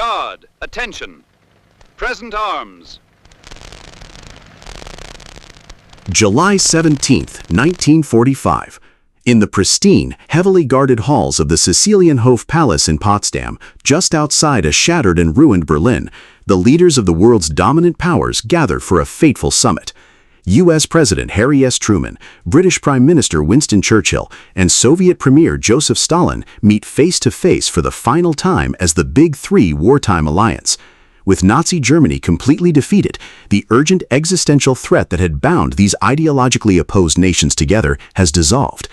Guard, attention. Present arms. July 17, 1945. In the pristine, heavily guarded halls of the Cecilienhof Palace in Potsdam, just outside a shattered and ruined Berlin, the leaders of the world's dominant powers gather for a fateful summit. U.S. President Harry S. Truman, British Prime Minister Winston Churchill, and Soviet Premier Joseph Stalin meet face-to-face for the final time as the Big Three wartime alliance. With Nazi Germany completely defeated, the urgent existential threat that had bound these ideologically opposed nations together has dissolved.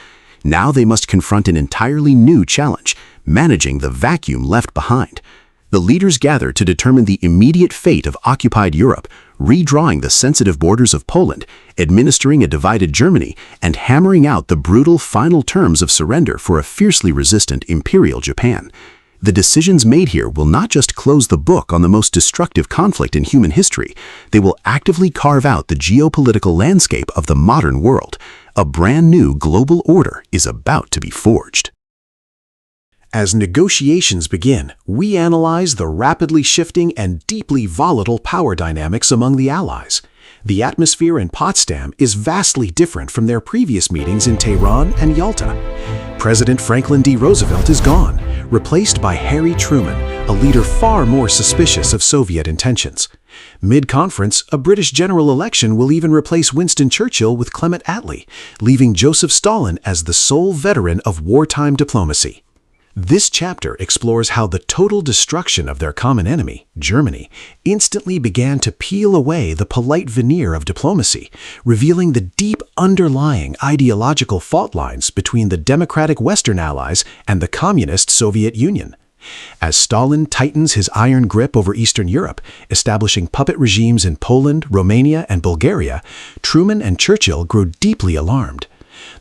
Now they must confront an entirely new challenge, managing the vacuum left behind. The leaders gather to determine the immediate fate of occupied Europe, redrawing the sensitive borders of Poland, administering a divided Germany, and hammering out the brutal final terms of surrender for a fiercely resistant Imperial Japan. The decisions made here will not just close the book on the most destructive conflict in human history, they will actively carve out the geopolitical landscape of the modern world. A brand new global order is about to be forged. As negotiations begin, we analyze the rapidly shifting and deeply volatile power dynamics among the Allies. The atmosphere in Potsdam is vastly different from their previous meetings in Tehran and Yalta. President Franklin D. Roosevelt is gone, replaced by Harry Truman, a leader far more suspicious of Soviet intentions. Mid-conference, a British general election will even replace Winston Churchill with Clement Attlee, leaving Joseph Stalin as the sole veteran of wartime diplomacy. This chapter explores how the total destruction of their common enemy, Germany, instantly began to peel away the polite veneer of diplomacy, revealing the deep underlying ideological fault lines between the democratic Western allies and the communist Soviet Union. As Stalin tightens his iron grip over Eastern Europe, establishing puppet regimes in Poland, Romania, and Bulgaria, Truman and Churchill grow deeply alarmed.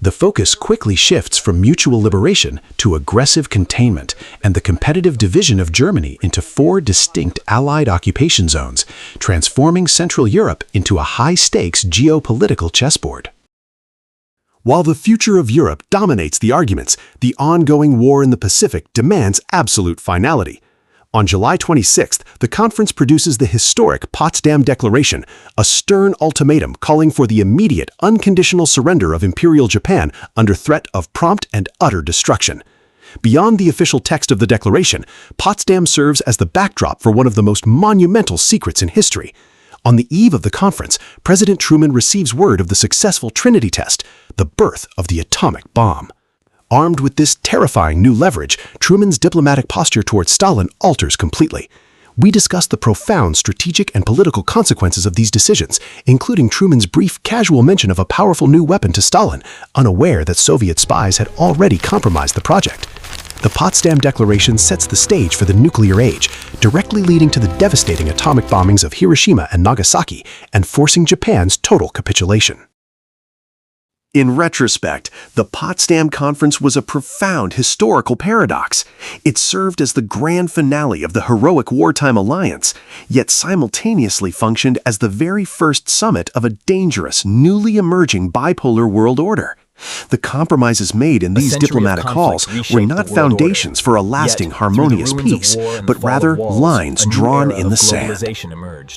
The focus quickly shifts from mutual liberation to aggressive containment and the competitive division of Germany into 4 distinct Allied occupation zones, transforming Central Europe into a high-stakes geopolitical chessboard. While the future of Europe dominates the arguments, the ongoing war in the Pacific demands absolute finality. On July 26th, the conference produces the historic Potsdam Declaration, a stern ultimatum calling for the immediate, unconditional surrender of Imperial Japan under threat of prompt and utter destruction. Beyond the official text of the declaration, Potsdam serves as the backdrop for one of the most monumental secrets in history. On the eve of the conference, President Truman receives word of the successful Trinity Test, the birth of the atomic bomb. Armed with this terrifying new leverage, Truman's diplomatic posture towards Stalin alters completely. We discuss the profound strategic and political consequences of these decisions, including Truman's brief casual mention of a powerful new weapon to Stalin, unaware that Soviet spies had already compromised the project. The Potsdam Declaration sets the stage for the nuclear age, directly leading to the devastating atomic bombings of Hiroshima and Nagasaki and forcing Japan's total capitulation. In retrospect, the Potsdam Conference was a profound historical paradox. It served as the grand finale of the heroic wartime alliance, yet simultaneously functioned as the very first summit of a dangerous, newly emerging bipolar world order. The compromises made in these diplomatic halls were not foundations for a lasting, harmonious peace, but rather lines drawn in the sand.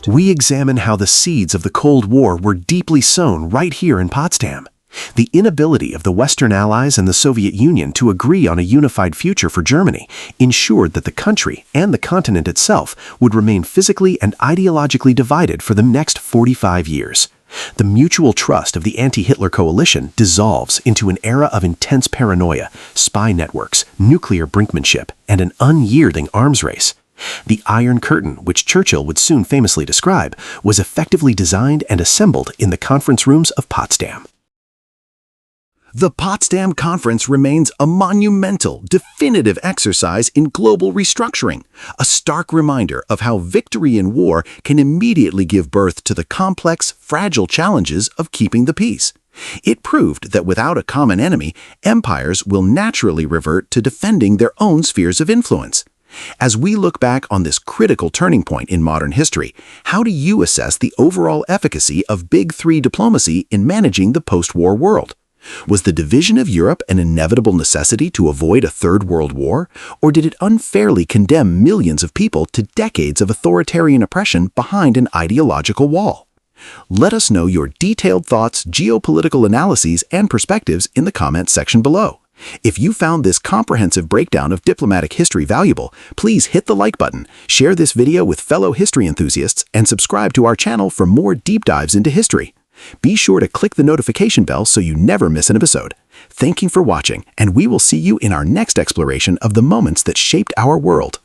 We examine how the seeds of the Cold War were deeply sown right here in Potsdam. The inability of the Western Allies and the Soviet Union to agree on a unified future for Germany ensured that the country and the continent itself would remain physically and ideologically divided for the next 45 years. The mutual trust of the anti-Hitler coalition dissolves into an era of intense paranoia, spy networks, nuclear brinkmanship, and an unyielding arms race. The Iron Curtain, which Churchill would soon famously describe, was effectively designed and assembled in the conference rooms of Potsdam. The Potsdam Conference remains a monumental, definitive exercise in global restructuring, a stark reminder of how victory in war can immediately give birth to the complex, fragile challenges of keeping the peace. It proved that without a common enemy, empires will naturally revert to defending their own spheres of influence. As we look back on this critical turning point in modern history, how do you assess the overall efficacy of Big Three diplomacy in managing the post-war world? Was the division of Europe an inevitable necessity to avoid a Third World War, or did it unfairly condemn millions of people to decades of authoritarian oppression behind an ideological wall? Let us know your detailed thoughts, geopolitical analyses, and perspectives in the comments section below. If you found this comprehensive breakdown of diplomatic history valuable, please hit the like button, share this video with fellow history enthusiasts, and subscribe to our channel for more deep dives into history. Be sure to click the notification bell so you never miss an episode. Thank you for watching, and we will see you in our next exploration of the moments that shaped our world.